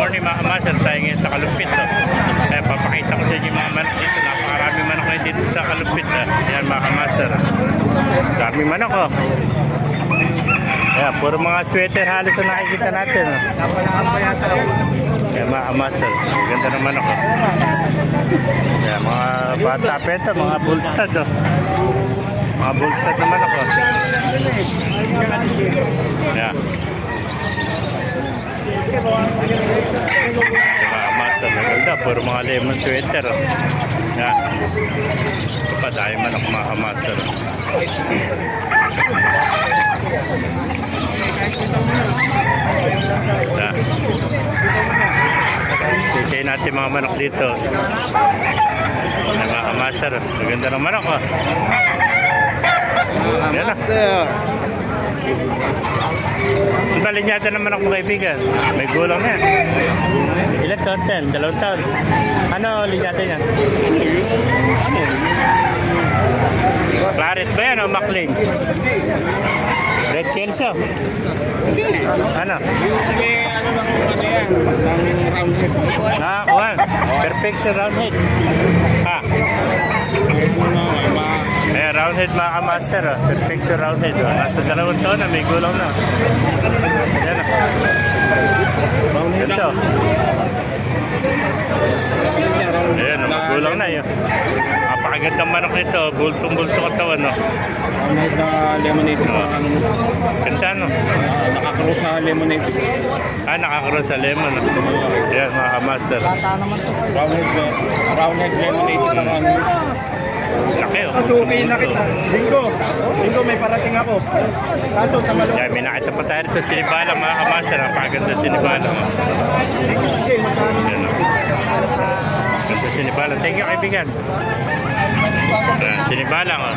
morning mga kamaster, tayo ngayon sa Kalumpit. Kaya papakita ko sa inyo mga manok dito. Napakarami manok ngayon dito sa Kalumpit. Yan mga kamaster. Daming manok oh. Yan, puro mga sweater halos na nakikita natin. Yan mga kamaster. Ganda ng manok oh. Yan, mga bata peta, mga bullstad oh. Mga bullstad na manok oh. Yan. Master na ganda, puro mga lemon sweater oh. Yan. Ito pa tayo manok mga master. Yan. Sisay natin mga manok dito. Mga master, maganda ng manok oh. Yan na. Ang linyata ng manok mo kaibigan. May gulang na yan. Ilan taon? 10? 2 taon? Ano linyata niya? Claret ba yan o Maclean? Red Kelso? Ano? Kuhan. Perfection round head. Ha? Eh, round head mga kamaster oh. Perfection round head oh. Nasa 2 taon na, may gulang na. Yan oh. Ito. Ayan, magulang na yun. Napakagandang manok nito. Bultong-bulto katawan no. Round head na lemonade. Ganda no? Nakakross sa lemonade. Nakakross sa lemon no? Ayan mga kamaster. Round head lemonade. Laki oh. Susukiin na kita. Linggo may parating ako. Kaso sa malong. Yan, may nakita pa tayo dito. Sinibalang mga kamaster. Napakaganda sinibalang oh. Yan oh. Ganda sinibalang. Thank you kaibigan. Yan, sinibalang oh.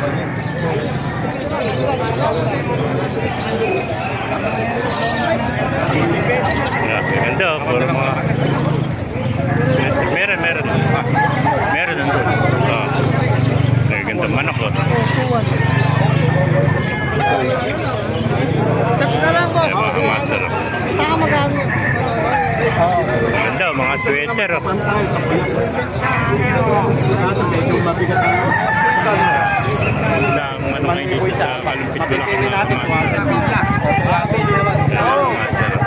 Yan, ganda oh. Puro mga meron nandun oh. Ganda manok oh. Ay, mga master oh. Ganda oh, mga sweater oh. Ganda ang manok ngayon dito sa Kalumpit Bulacan mga master.